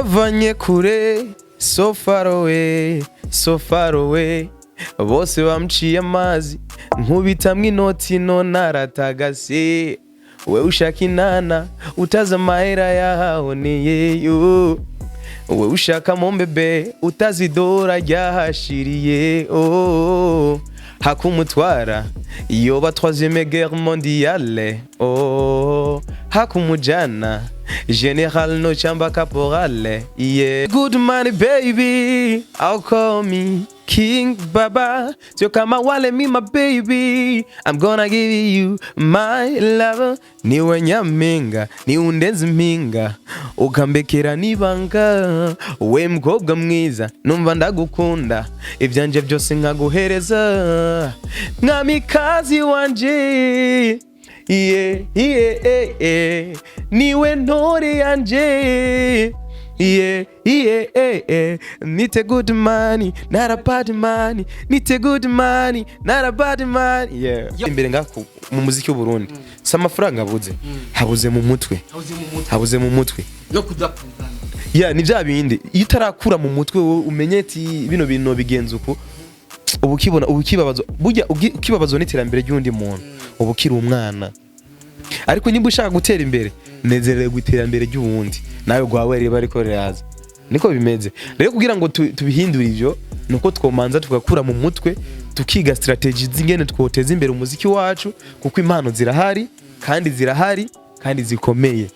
Vanye kure, so far away, so far away. Bose bamciye amazi, nkubitamwe inoti no naratagase. We ushaka inana, utaza amahera yahahoneyeyo. We ushaka mombebe, utazidora ryahashiriye. Oh, hakumutwara, yoba troisième guerre mondiale. Oh, hakumujana, General no chamba caporale. Yeah, good money baby, I'll call me King Baba. So come wale me my baby, I'm gonna give you my love. Ni wenyaminga, ni undenzi minga, ukambekera nibanga. We mkobwa mwiza, numva ndagukunda, ivyanje byose nkaguhereza. Mwamikazi wanje, yeah, yeah, yeah, yeah. Niwe ntore yanje, yeah, yeah, yeah, yeah. Nite good money, not a bad money. Nite good money, not a bad money. Yeah. Imbere ngako mu muziki w'u Burundi, amafaranga abuze. Habuze mu mutwe. Habuze mu mutwe. No kudakundana. Yeah, ni bya bindi. Iyo utarakura mu mutwe umenye ati bino bintu bigenza uko. Ubukibabazo burya ukibabazo n'iterambere ry'undi muntu. Ubukira umwana. Ariko nimba ushaka gutera imbere, nezerewe guterambere ry'ubundi. Nawe gwawe bari ko ryaza. Niko bimeze. Rero kugira ngo tubihindure ivyo, nuko twomanza tugakura mu mutwe, tukiga strategies zingene twoteza imbere umuziki wacu, kuko impano zirahari kandi zikomeye.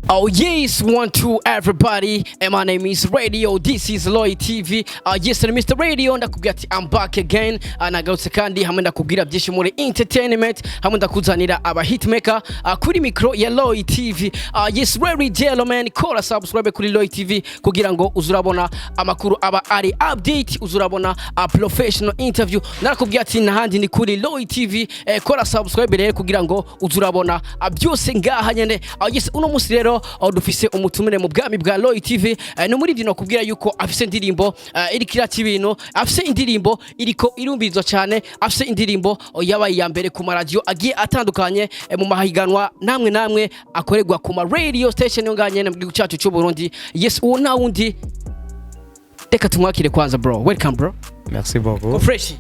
Oh yes, 1-2 everybody, and my name is Radio, this is Loy TV. Yes, Mr. Radio, ndakubwira ati I'm back again. Nagarutse kandi hamwe ndakubwira byinshi muri entertainment, hamwe ndakuzanira aba hitmaker kuri micro ya Loy TV. Yes, very gentlemen, kora subscribe kuri Loy TV kugira ngo uzurabona amakuru aba ari update, uzurabona professional interview. Narakubwira ati nahandi ni kuri Loy TV, kora subscribe rero kugira ngo uzurabona byose ngaha nyene. Yes, uno musi rero dufise umutumire mu bwami bwa Loy TV. No muri bino kubwira yuko afise indirimbo iri kirati ibintu, afise indirimbo iriko irumbirizwa cyane, afise indirimbo yabaye ya mbere ku radio agiye atandukanye mu mahiganwa namwe akorerwa ku ma radio station yonganye mu gihugu cyacu cy'u Burundi. Yes, uwo na wundi reka tumwakire kwanza bro. Welcome bro. Merci beaucoup. Fresh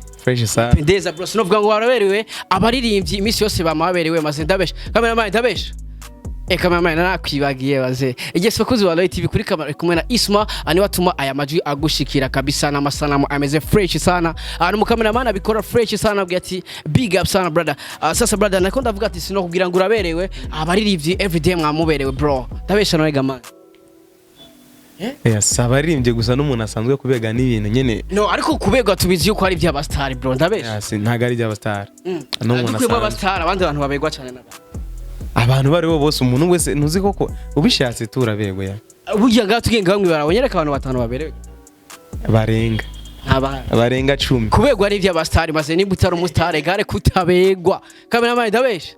sana. Pendeza bro. Sinovuga ngo waraberewe, abaririmbyi imisi yose bamaberewe maze ndabesha. Cameraman ndabesha. Cameraman nakwibagiye baze. Yes, bakuzi wa Loy TV kuri kamera kumwe na Isma, ani watuma aya majwi agushikira kabisa na masanamu ameze fresh sana. No cameraman abikora fresh sana, abwiye ati big up sana brother. Sasa brother nako ndavuga ati sino kugira ngo uraberewe, abaririmbyi everyday mwamuberewe bro. Ndabesha no gamana. Yes, abaririmbye gusa n'umuntu asanzwe kubega n'ibintu nyene. No, ariko kubega tubizi yuko ari by'abastar bro, ndabesha. Yes, ntago ari by'abastar. N'umuntu asanzwe abastar, abandi bantu babegwa cyane n'abantu. Abantu bari bo bose umuntu wese ntuzi koko ubishatse turaberwa ya. Burya gatugenga bamwe barabonyereka abantu batanu baberewe. Barenga. Barenga 10. Kubegwa ari by'abastar maze ni butaro umustar gare kutabegwa. Cameraman ndabesha.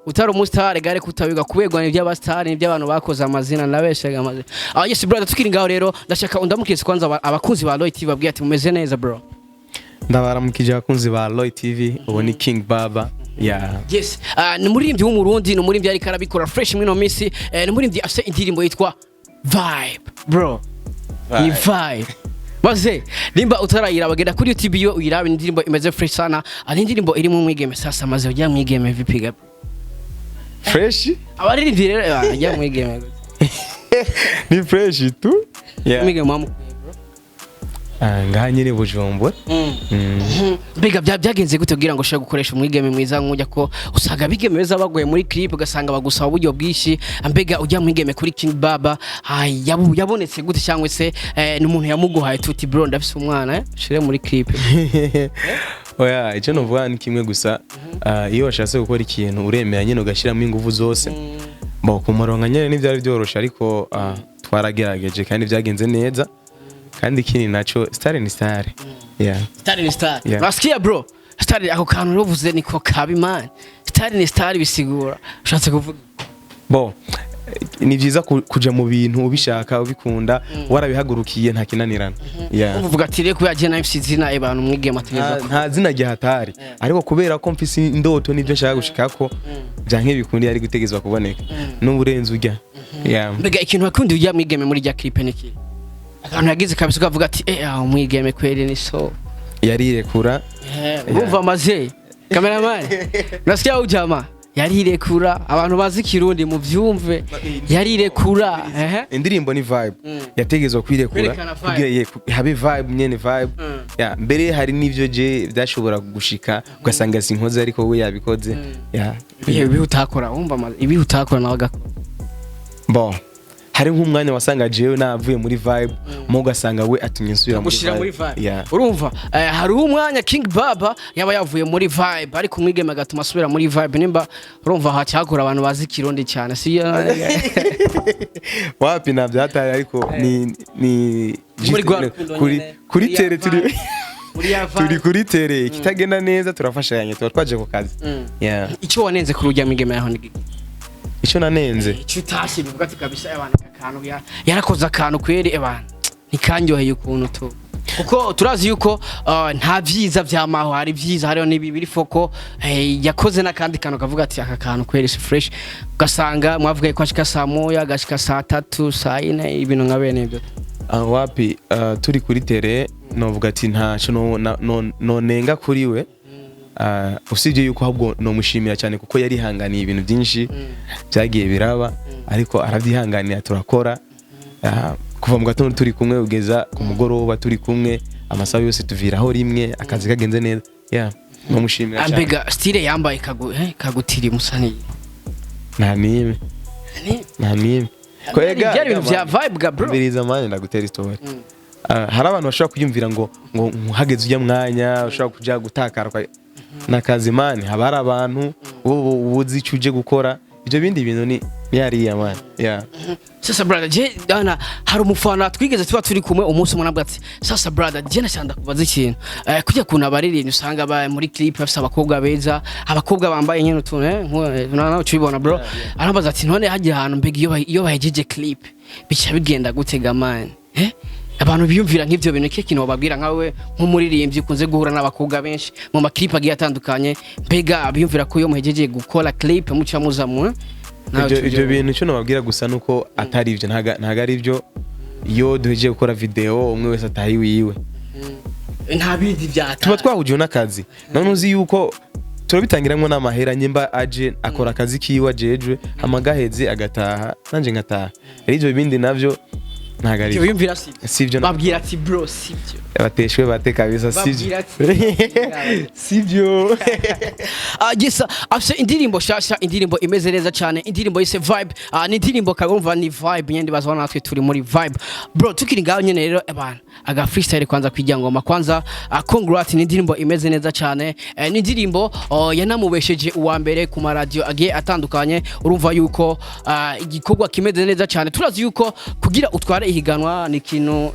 Utaro umustar gare kutabegwa, kubegwa ni by'abastar ni by'abantu bakoze amazina ndabeshaga amaze. Yes brother, tukiri ngaho rero ndashaka undamukise kwanza abakunzi ba Loy TV babwiye ati mumeze neza bro. Ndabaramukije abakunzi ba Loy TV, ubu ni King Baba. Yeah. Yes. Ni murimbyi w'umurundi, ni murimbyi ari karabikora fresh mwino misi. Ni murimbyi afite indirimbo yitwa Vibe bro. Ni Vibe. Baze nimba utarayira bagenda kuri YouTube yo uyirabe indirimbo imeze fresh sana. Ari indirimbo iri mu mwigeme sasa maze ujya mwigeme vipiga. Fresh? Abaririmbyi rero ujya mwigeme. Ni fresh tu? Yeah. Mwigeme mamu. Ngaha nyine Bujumbura. Mbega byagenze gute kugira ngo ushaka gukoresha umwigeme mwiza nk'ujya ko usanga bigemeza bagoye muri clip ugasanga bagusaba uburyo bwishi. Mbega ujya mwigeme kuri King Baba yabonetse gute cyangwa se n'umuntu yamuguhaye tuti bro ndafise umwana shire muri clip? Oya, icyo novuga ni kimwe gusa, iyo washatse gukora ikintu uremera nyine ugashiramo ingufu zose. Bo kumuronka nyine n'ibyari byorosha, ariko twaragerageje kandi byagenze neza. Kandi kini nacho star ni star. Yeah. Star ni star. Nasikia bro. Star ako kantu ruvuze niko kabi man. Star ni star bisigura. Ushatse kuvuga. Bo ni byiza kuja mu bintu ubishaka ubikunda warabihagurukiye nta kinanirana. uvuga ati reko yaje na FC zina abantu mwigema ategeza nta zina gihatari ariko kubera ko mfise indoto nibyo nshaka gushikako byanke bikundi ari gutegezwa kuboneka n'uburenze urya. mbega ikintu wakundi ujya mwigeme muri rya clip niki akantu yagize kabisa ukavuga ati mwigeme kweli ni so yarirekura urumva maze cameraman nasikia ujama yarirekura abantu bazi kirundi mu vyumve yarirekura indirimbo ni vibe yategezwa kwirekura kugira habe vibe nyene vibe mbere hari nivyo je byashobora gushika ugasanga sinkoze ariko we yabikoze ibi utakora umva ibi utakora nawe gakora bon hari nk'umwanya wasanga jewe navuye muri vibe mo ugasanga we atumye nsubira muri vibe urumva hari umwanya King Baba yaba yavuye muri vibe ariko umwigeme gatuma asubira muri vibe nimba urumva hacyakora abantu bazi kirundi cyane si wapi navyo hatari ariko ni kuri tere turi kuri tere kitagenda neza turafashanya twaje ku kazi icyo wanenze kuri ujya mwigeme yaho nigi icyo nanenze cyutashye bivuga ati kabisa abantu akantu yarakoze akantu kweri abantu nikanyoheye ukuntu to kuko turazi yuko nta vyiza vyamaho hari vyiza hariho nibibiri foko yakoze nakandi kantu kavuga ati aka kantu kweri si fresh ugasanga mwavuga ko ashika saa moya agashika saa 3 saa 4 ibintu nka bene ibyo wapi turi kuri tere novuga ati ntaco nonenga kuri we usibye yuko ahubwo no mushimira cyane kuko yari hanganiye ibintu byinshi byagiye biraba ariko aravyihanganira turakora kuva mu gatondo turi kumwe ugeza ku mugoroba turi kumwe amasaha yose tuviraho rimwe akazi kagenze neza no mushimira cyane ambega style yambaye kagutiri musani nta nime ko yari ibintu vya vibe ga bro biriza manje ndagutera story hari abantu bashobora kuyumvira ngo hageze ujya mwanya ushobora kuja gutakara nakazi mani haba hari abantu ubuzi icyo uje gukora ibyo bindi bintu ni yariya man sasa brother je dana hari umufana twigeze tuba turi kumwe umunsi umunabwa ati sasa brother je nashanda kubaza ikintu kujya kuna baririmbyi usanga ba muri clip bafite abakobwa beza abakobwa bambaye nyene tune nawe tubibona bro arabaza ati none hagiye ahantu mbega iyo bahejeje clip bica bigenda gutega man abantu biyumvira nk'ivyo bintu kintu bababwira nkawe nk'umuririmbyi kunze guhura n'abakobwa benshi mu maklip agiye atandukanye mbega biyumvira ko iyo muhejeje gukora clip muca muzamu ibyo bintu cyo nababwira gusa nuko atari ivyo ntaga ari byo iyo duhejeje gukora video umwe wese atahi wiwe nta bindi byata tuba twahuje n'akazi none uzi yuko turabitangiramo n'amahera nyimba aje akora akazi kiwe ajejwe amagaheze agataha nanje ngataha ibyo bindi navyo ntagari yumvira sivyo babwira ati bro sivyo bateshwe bate kabisa sivyo gisa afse indirimbo shasha indirimbo imeze neza cyane indirimbo yise vibe ni indirimbo kagumva ni vibe nyende bazwana natwe turi muri vibe bro tukiri ngaho nyene rero abantu aga freestyle kwanza kwijya ngoma kwanza congrats ni indirimbo imeze neza cyane ni indirimbo yanamubesheje uwa mbere ku radio agiye atandukanye urumva yuko igikorwa kimeze neza cyane turazi yuko kugira utware ihiganwa ni kintu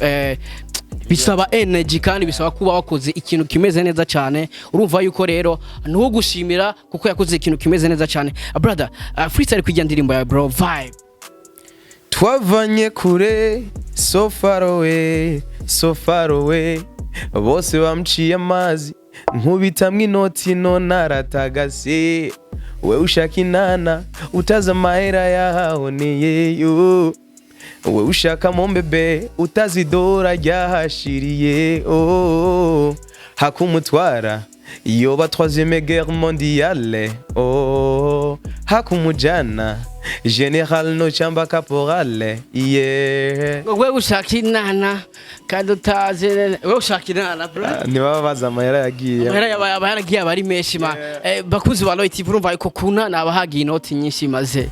bisaba energy kandi bisaba kuba wakoze ikintu kimeze neza cyane urumva yuko rero no gushimira kuko yakoze ikintu kimeze neza cyane brother freestyle kwijya ndirimbo ya bro vibe twavanye kure so far away bose bamciye amazi nkubitamwe inoti no naratagase we ushaka inana utaza mahera yahoneye yo we ushaka mombebe utazidora ryahashiriye hakumutwara iyo ba 3e guerre mondiale hakumujana general no chamba caporale we ushaka inana kandi utaze we ushaka inana bro ni babaza amahera yagiye amahera yagiye abari menshi ma bakuzi ba Loyalty urumva yuko kuna nabahagiye inoti nyinshi maze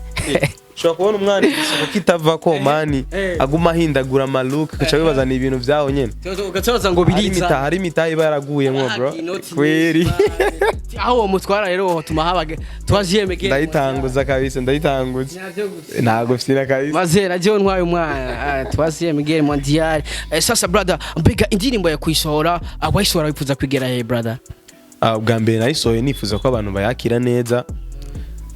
shaka kubona umwana isoko kitava ko mani aguma hindagura maluka kaca bibazana ibintu byaho nyene ugacaza ngo biriza hari mitayi baraguyemo bro kweri aho mutwara rero tuma habaga twaziyemege ndayitanguza kabisa ndayitanguza ntago fina kabisa maze radio ntwaye umwana twaziyemege mondial sasa brother mbega indirimbo ya kwisohora abayisora bifuza kwigera he brother bwa mbere nayisohoye nifuza ko abantu bayakira neza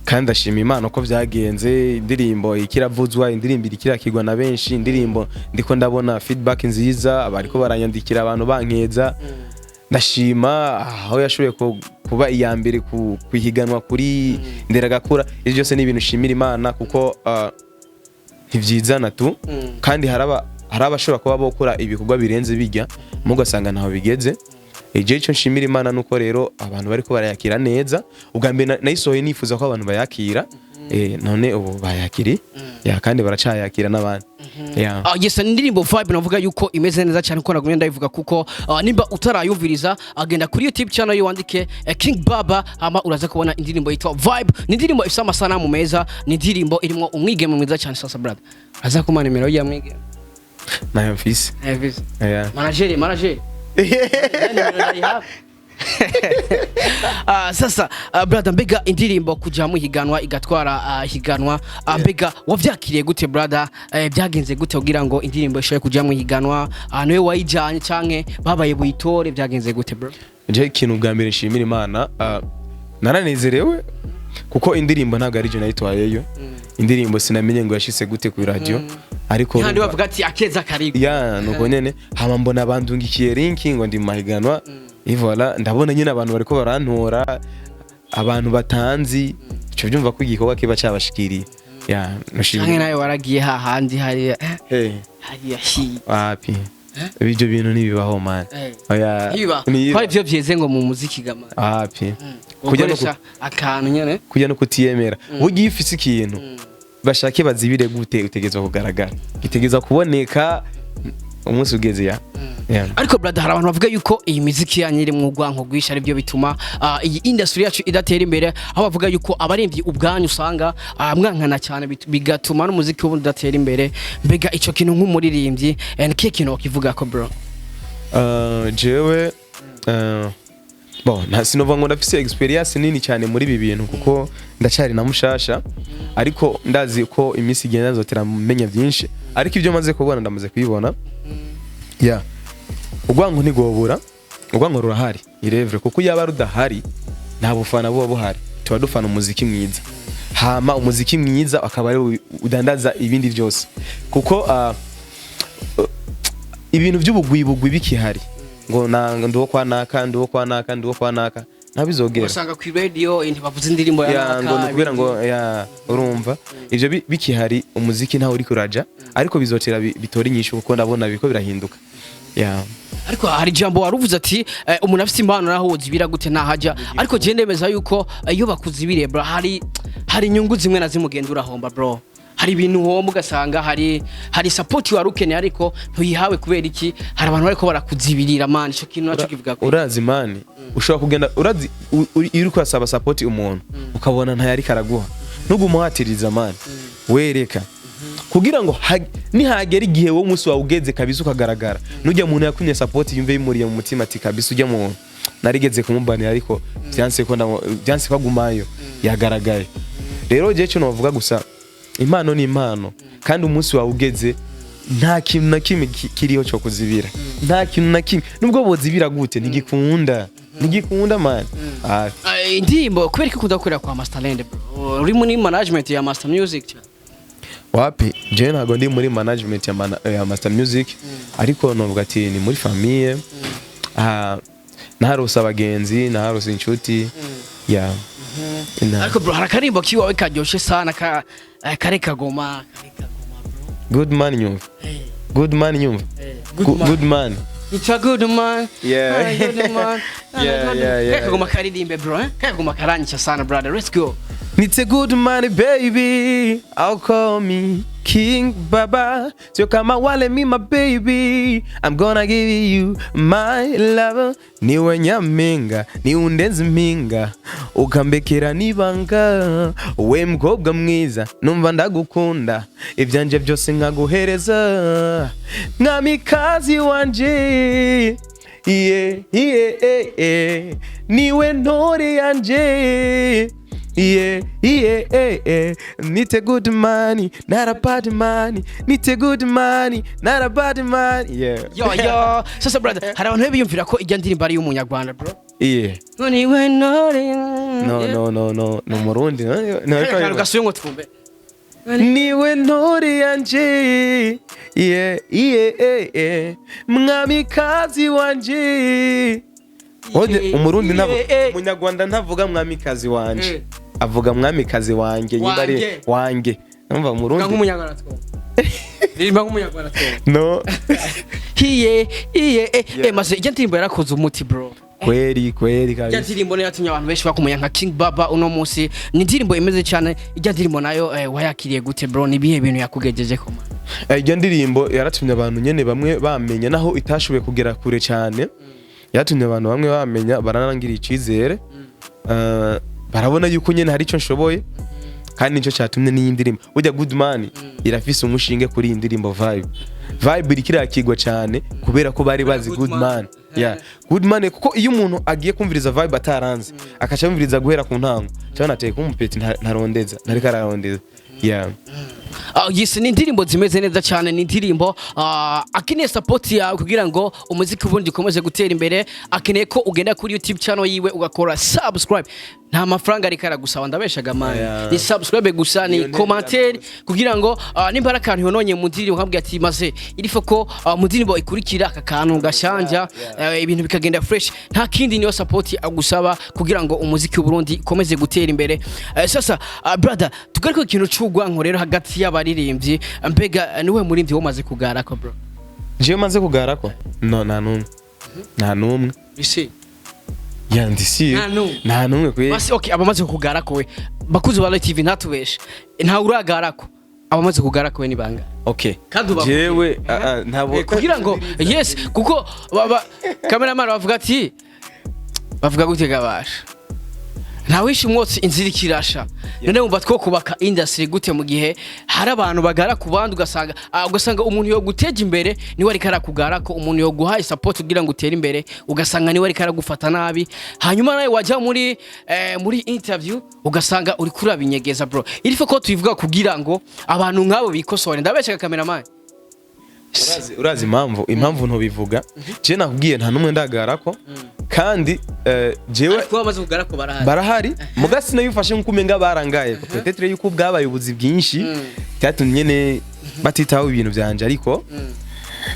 kandi ashima Imana ko byagenze indirimbo ikiravuzwa indirimbo ikirakirwa na benshi indirimbo ndiko ndabona feedback nziza abariko baranyandikira abantu bankeza ndashima aho yashoboye kuba iya mbere kuhiganwa kuri nderagakura ivyo byose ni ibintu shimira Imana kuko ntivyizana tu kandi harabashobora kuba bokora ibikorwa birenze bijya mugasanga ntaho bigeze eje cyo nshimira Imana nuko rero abantu bariko barayakira neza ubwa mbere nayisohoye nifuza ko abantu bayakira none ubu bayakiri ya kandi baracayakira n'abandi yes indirimbo vibe navuga yuko imeze neza cyane ko nagumye ndayivuga kuko nimba utarayumviriza agenda kuri YouTube channel yo wandike King Baba ama uraza kubona indirimbo yitwa Vibe ni indirimbo ifite amasanamu meza ni indirimbo irimo umwigeme mwiza cyane sasa brother aza kuma nimero ya mwigeme nayo mfise manager sasa brother mbega indirimbo kuja mu higanwa igatwara higanwa mbega wavyakiriye gute brother byagenze gute kugira ngo indirimbo ishoye kuja mu higanwa niwe wayijanye canke babaye buyitore byagenze gute bro je ikintu bwa mbere nshimira Imana naranezerewe kuko indirimbo ntabwo ari je nayitwayeyo indirimbo sinamenye ngo yashise gute ku radio ariko kandi bavuga ati akeza karibu nuko nyene hama mbona bandungikiye link ngo ndi mahiganwa voilà ndabona nyine abantu bariko barantora abantu batanzi cyo byumva ko igikorwa kiba cyabashikiriye nashimye nayo waragiye hahandi hari wapi ibyo bintu nibibaho man hari byo byeze ngo mu muziki gama wapi kujya akantu nyene kujya no kutiyemera bugiye ifise ikintu bashake bazibire gute utegeza kugaragara gitegeza kuboneka umunsi ugeze ariko brother hari abantu bavuga yuko iyi muziki yanyiri mu rwanko gwisha ari byo bituma iyi industry yacu idatera imbere aho bavuga yuko abaremvyi ubwanyu usanga mwankana cyane bigatuma n'umuziki w'ubundi udatera imbere mbega ico kintu nk'umuririmbyi niki kintu wakivuga ko bro jewe sinova ngo ndafise experience nini cyane muri ibi bintu kuko ndacyari na mushasha ariko ndazi ko imisi igenda nzotera menya byinshi ariko ibyo maze kubona ndamaze kuyibona urwango ntigobura urwango rurahari irevre kuko yaba rudahari nta bufana buba buhari tuba dufana umuziki mwiza hama umuziki mwiza akaba ari udandaza ibindi byose kuko ibintu by'ubugwibugwi bikihari ngo ndo kwa naka ntabizogera usanga ku radio bavuze indirimbo ngo nukubira ngo urumva ivyo bikihari umuziki ntaho uri kuraja ariko bizotera bitora inyishu kuko ndabona biko birahinduka ariko hari jambo waruvuze ati umuntu afite impano naho wozibira gute nahaja ariko je ndemeza yuko iyo bakuzibire bro hari inyungu zimwe na zimugenda urahomba bro hari ibintu womba ugasanga hari support warukene ariko ntuyihawe kubera iki hari abantu bariko barakuzibirira man ico kintu naco kivuga ko urazi man ushobora kugenda urazi iri kwasaba support umuntu ukabona ntayari karaguha nugumuhatiriza man wereka kugira ngo nihagera igihe wo musi wawugeze kabisa ukagaragara nujya umuntu yakunye support yumve yimuriye mu mutima ati kabisa ujya mu narigeze kumubanira ariko byanse kwagumayo yagaragaye rero je cyo novuga gusa impano ni impano kandi umunsi wawugeze nta kintu na kimwe kiriho cyo kuzibira nta kintu na kimwe nubwo bozibira gute nigikunda man indirimbo kubera ko kudakorera kwa Masterland bro uri muri management ya Master Music wapi je ntago ndi muri management ya Master Music ariko novuga ati ni muri famille naharose abagenzi naharose inshuti ariko bro harakarimbo kiwawe karyoshe sana kare kagoma good man nyumva good man nyumva good man it's a good man good man kagoma karirimbe bro kagoma karanyisha sana brother let's go. It's a good man, baby. I'll call me King Baba. So come on, let me my baby. I'm gonna give you my love. Ni wenyaminga, ni undenzi minga. Ukambekera nibanga. We mkobwa mwiza, numva ndagukunda. Ivyanje byose nkaguhereza. Mwamikazi wanje. Niwe ntore yanje. Need a good money, not a bad money. Need a good money, not a bad money. Yo. Sasa brother, hari abantu biyumvira ko ijya ndirimbo ari y'umunyarwanda bro. Yeah. niwe ntore No Murundi no gasuye ngo twumve niwe ntore yanje mwamikazi wanje umurundi ntabwo umunyarwanda ntavuga mwamikazi wanje avuga mwamikazi wanjye nyibari wanjye numva umurundi nk'umunyarwanda twumve rimba nk'umunyarwanda twumve no maze ijya ndirimbo yarakoze umuti bro kweli kabisa ijya ndirimbo nayo yatumye abantu benshi bakumenya nka King Baba uno munsi ni ndirimbo imeze cyane ijya ndirimbo nayo wayakiriye gute bro ni bihe bintu yakugejeje ko ijya ndirimbo yaratumye abantu nyene bamwe bamenya naho itashoboye kugera kure cyane yatumye abantu bamwe bamenya baranangira icizere barabona yuko nyene hari ico nshoboye kandi nico cyatumye n'iyi ndirimbo burya Good Man irafise umushinge kuri iyi ndirimbo vibe irikira kigwa cyane kubera ko bari bazi Good Man Good Man kuko iyo umuntu agiye kumviriza vibe ataranze akaca yumviriza guhera ku ntango cyane ateye kumupeti ntarondeza ntari kararondeza yes ni indirimbo zimeze neza cyane ni indirimbo akeneye support yawe kugira ngo umuziki ubundi ukomeze gutera imbere akeneye ko ugenda kuri YouTube channel yiwe ugakora subscribe nta mafaranga ari karagusaba ndabeshaga mani ni subscribe gusa ni commentaire kugira ngo nimba arakantu yononye mu ndirimbo nkabwiye ati maze irifo ko mu ndirimbo ikurikira aka kantu gashanja ibintu bikagenda fresh nta kindi niyo support agusaba kugira ngo umuziki w'Uburundi ukomeze gutera imbere sasa brother tugariko ikintu cy'ugwanko rero hagati y'abaririmbyi mbega niwe muririmbyi wo maze kugarako bro je maze kugarako no nta numwe isi yandisi nta numwe kwe basi okay abamaze kugarako we bakuzi ba TV ntatubeshe nta uragarako abamaze kugarako we ni banga okay jewe ntabo kugira ngo yes kuko cameraman bavuga ati bavuga gutega basha ntawishi umwotsi inzira ikirasha none umva two kubaka industry gute mu gihe hari abantu bagara ku bandi ugasanga umuntu yo guteje imbere niwe ari karakugara ko umuntu yo guha support kugira ngo utere imbere ugasanga niwe ari karagufata nabi hanyuma nawe wajya muri interview ugasanga uri kurabinyegeza bro irifo ko tuyivuga kugira ngo abantu nkabo bikosore ndabeshaka cameraman urazi impamvu ntobivuga je nakubwiye nta numwe ndagarako kandi jewe ko bamaze kugarako barahari mugasi nayo ufashe nkumenga barangaye peut-être yuko bwabaye ubuzi bwinshi cyatumye ne batitaho ibintu byanje ariko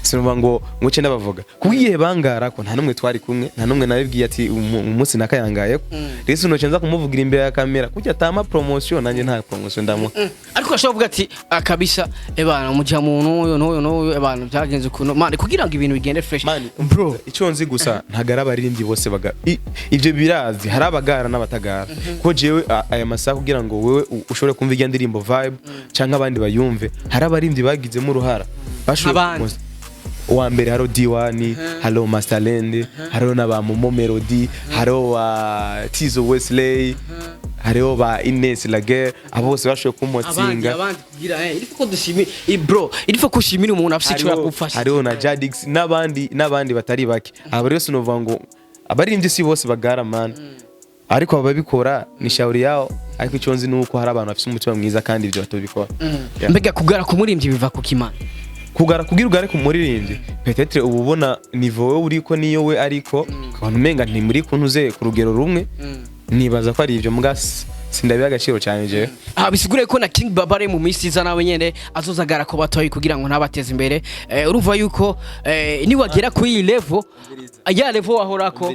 sinumva ngo ngoce ndabavuga kugiye bangarako nta numwe twari kumwe nta numwe nabibwiye ati umunsi nakayangaye rese no cenza kumuvugira imbere ya kamera kujya tama promotion nanje nta promotion ndamo ariko ashobora kuvuga ati akabisa ebana umujya muntu no ebana byagenze kuno man kugira ngo ibintu bigende fresh bro ico nzi gusa ntagara baririmbyi bose baga ivyo birazi hari abagara n'abatagara ko jewe aya masaha kugira ngo wewe ushobore kumva irya ndirimbo vibe canka abandi bayumve hari abaririmbyi bagizemo uruhara bashobora uwa mbere haro D1 haro Masterland haro naba Momo Melody haro wa Tizo Wesley haro ba Ines Laguerre abo bose bashoye kumotsinga abandi kugira irifo dushimi bro irifo kushimira umuntu afite icyo yakufasha haro na Jadix n'abandi batari bake aba rero sinova ngo abaririmbyi si bose bagara man ariko ababikora ni shauri yao ariko icyo nzi nuko hari abantu bafite umutima mwiza kandi ibyo batobikora mbega kugara ku muririmbyi biva ku kimana kugara kugira ugare ku muririmbyi peut-être ububona niveau we uriko niyo we ariko abantu menga nti muri kuntuze ku rugero rumwe nibaza ko ari ibyo mugasi sindabiye agaciro cyane je bisigure ko na King Baba mu minsi iza nawe nyene azozagara ko batoyi kugira ngo nabateze imbere urumva yuko ni wagera ku iyi level ya level wahorako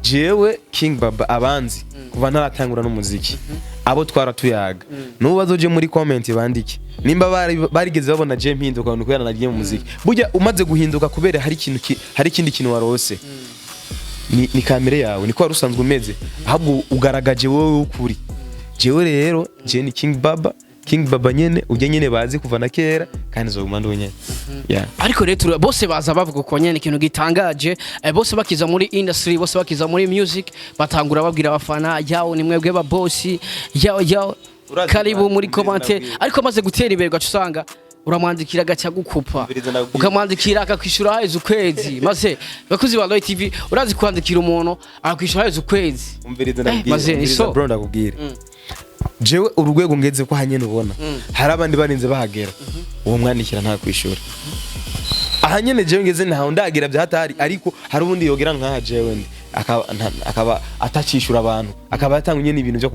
jewe King Baba abanzi kuva ntaratangura n'umuziki abo twaratuyaga nubu bazoje muri comment bandike nimba barigeze babona je mpinduka nuko yana nagiye mu muziki burya umaze guhinduka kubera hari ikindi kintu warose ni kamere yawe niko warusanzwe umeze ahubwo ugaragaje wowe ukuri jewe rero je ni King Baba nyene ujye nyene bazi kuva na kera kandi zo gumando nyene ariko rero bose baza bavuga ko nyene ikintu gitangaje bose bakiza muri industry bose bakiza muri music batangura babwira abafana yawo ni mwebwe ba boss yawo karibu muri commentaire ariko maze gutera imbere gacusanga uramwandikira gacha gukupa ukamwandikira akakwishura haize ukwezi maze bakuzi ba Loy TV urazi kwandikira umuntu akakwishura haize ukwezi umviriza bro ndakubwira jewe urugwego ngeze ko hanyene ubona hari abandi barinze bahagera uwo mwandikira nta kwishura aha nyene jewe ngeze ntaho ndagira bya hatari ariko hari ubundi yogera nkaha jewe akaba atacishura abantu akaba yatanga nyene ibintu byo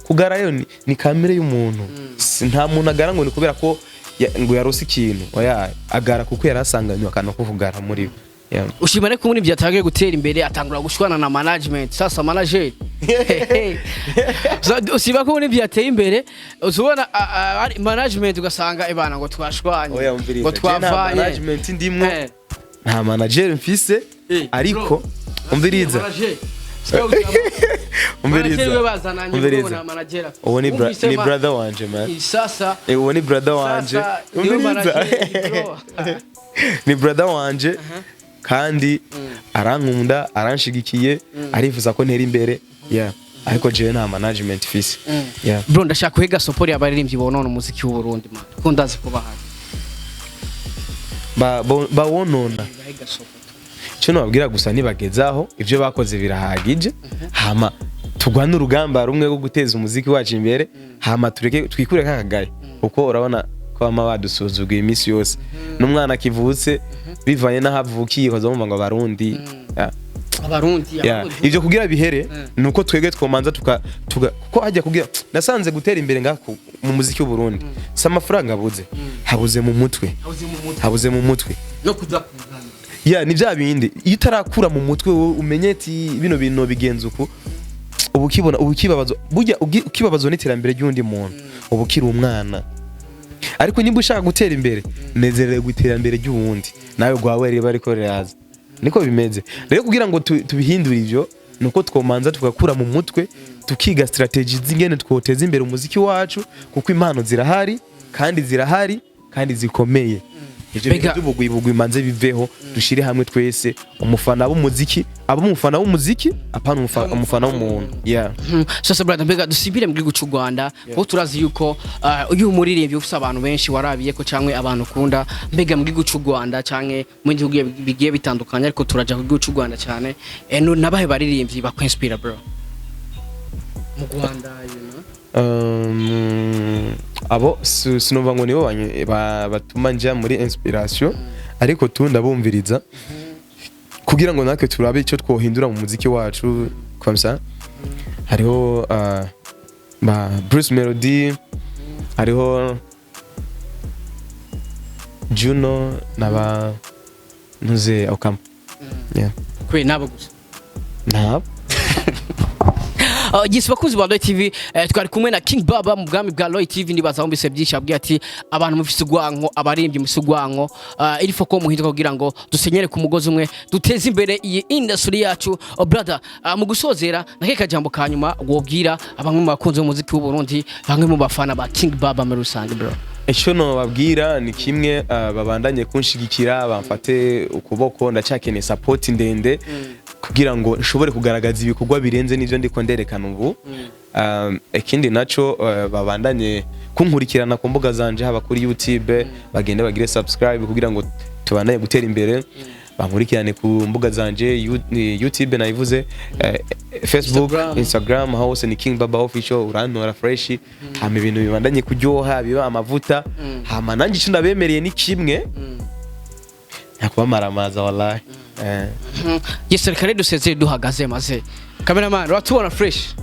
kugara yo ni kamere y'umuntu nta muntu agara ngo ni kubera ko ngo yarose ikintu oya agara kuko yarasanganywe akana kuvugara muri ushimane ko muri byatangiye gutera imbere atangura gushwana na management sasa manager usiba ko muri byateye imbere uzubona management ugasanga ibana ngo twashwanye ngo twavanye management ndimwe nta manager mfise ariko umviriza uwo ni brother wanje man sasa uwo ni brother wanje ni brother wanje kandi arankunda aranshigikiye arifuza ko ntera imbere ariko je nta management fisi bro ndashaka kuhiga support y'abaririmbyi bonona umuziki w'u Burundi man ko ndazi ko bahari ba wonona cyo nababwira gusa nibagezaho ivyo bakoze birahagije hama tugwana urugamba rumwe rwo guteza umuziki wacu imbere hama tureke twikure kakagaye kuko urabona ko ama badusuzuguye imisi yose n'umwana kivutse bivanye n'ahavukiye kozomva ngo abarundi ivyo kugira bihere nuko twege twomanza kuko hajya kugira nasanze gutera imbere ngako mu muziki w'u Burundi amafaranga habuze mu mutwe no kudakuzana ni bya bindi iyo utarakura mu mutwe umenye ati bino bintu bigenza uko ubukibabazo burya ukibabazo n'iterambere ry'undi muntu ubukira umwana ariko niba ushaka gutera imbere nezerewe guterambere ry'uwundi nawe gwawe reba ariko ryaza niko bimeze rero kugira ngo tubihindure ivyo nuko twomanza tugakura mu mutwe tukiga strategies zingene twoteza imbere umuziki wacu kuko impano zirahari kandi zikomeye ivyo by'ubugwi manze biveho dushire hamwe twese umufana w'umuziki umufana w'umuziki apana umufana w'umuntu sasa brother mbega dusibire mu gihugu cy'u Rwanda ko turazi yuko uyu muririmbyi ufite abantu benshi warabiye ko cyangwe abantu kunda mbega mu gihugu cy'u Rwanda cyangwe mu gihugu bigiye bitandukanye ariko turaja ku gihugu cy'u Rwanda cyane nabahe baririmbyi bakwinspira bro mu Rwanda abo sinumva ngo nibo batuma njya muri inspiration ariko ndabumviriza kugira ngo natwe turabe icyo twohindura mu muziki wacu komsa hariho ba Bruce Melody hariho Juno naba ntuze Okam kwe nabo gusa nabo Yes bakuzi ba Loy TV twari kumwe na King Baba mu bwami bwa Loy TV nibaza mbise byinshi abwiye ati abantu mufise ugwanko abarimbye mufise ugwanko irifo ko muhinduka kugira ngo dusenyere ku mugozi umwe duteze imbere iyi industry yacu brother mu gusozera nake kajambo kanyuma wobwira abamwe mu bakunzi b'umuziki w'u Burundi bamwe mu bafana ba King Baba muri rusange bro Icyo no babwira ni kimwe babandanye kunshigikira bamfate ukuboko ndacakeneye support ndende kugira ngo nshobore kugaragaza ibikorwa birenze n'ivyo ndiko nderekana ubu ikindi naco babandanye kunkurikirana ku mbuga zanje haba kuri YouTube bagende bagire subscribe kugira ngo tubandanye gutera imbere bankurikirane ku mbuga zanje YouTube na Avuze Facebook Instagram hose ni King Baba Official urantora fresh hama ibintu bibandanye kuryoha biba amavuta hama nanjye cyo ndabemereye ni kimwe nyakubamaramaza wallahi yes reka dusezeye duhagaze maze cameraman ratubona fresh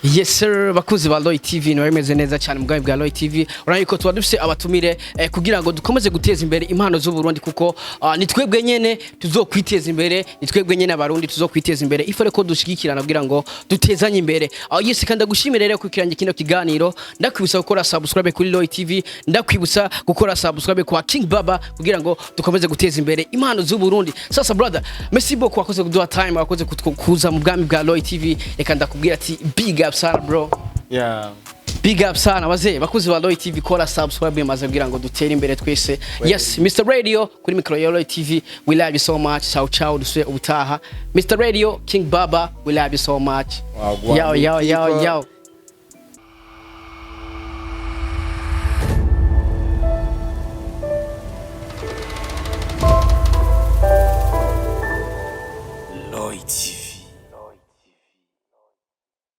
Yes sir bakuzi ba Loy TV no bimeze neza cyane mugabo bwa Loy TV urayiko tuba dufise abatumire kugira ngo dukomeze guteza imbere impano z'u Burundi kuko ni twebwe nyene tuzokwiteza imbere ni twebwe nyene abarundi tuzokwiteza imbere ifore ko dushigikirana kugira ngo dutezanye imbere yes kandi gushimira rero kwikiranye kino kiganiro ndakwibutsa gukora subscribe kuri Loy TV ndakwibutsa gukora subscribe kwa King Baba kugira ngo dukomeze guteza imbere impano z'u Burundi sasa brother merci beaucoup wakoze kuduha time wakoze kuza mu bwami bwa Loy TV reka ndakubwira ati big sana bro big up sana baze bakuzi ba Loy TV kora subscribe maze kugira ngo dutere imbere twese yes Mr Radio kuri micro ya Loy TV we love you so much ciao duswe ubutaha Mr Radio King Baba we love you so much yo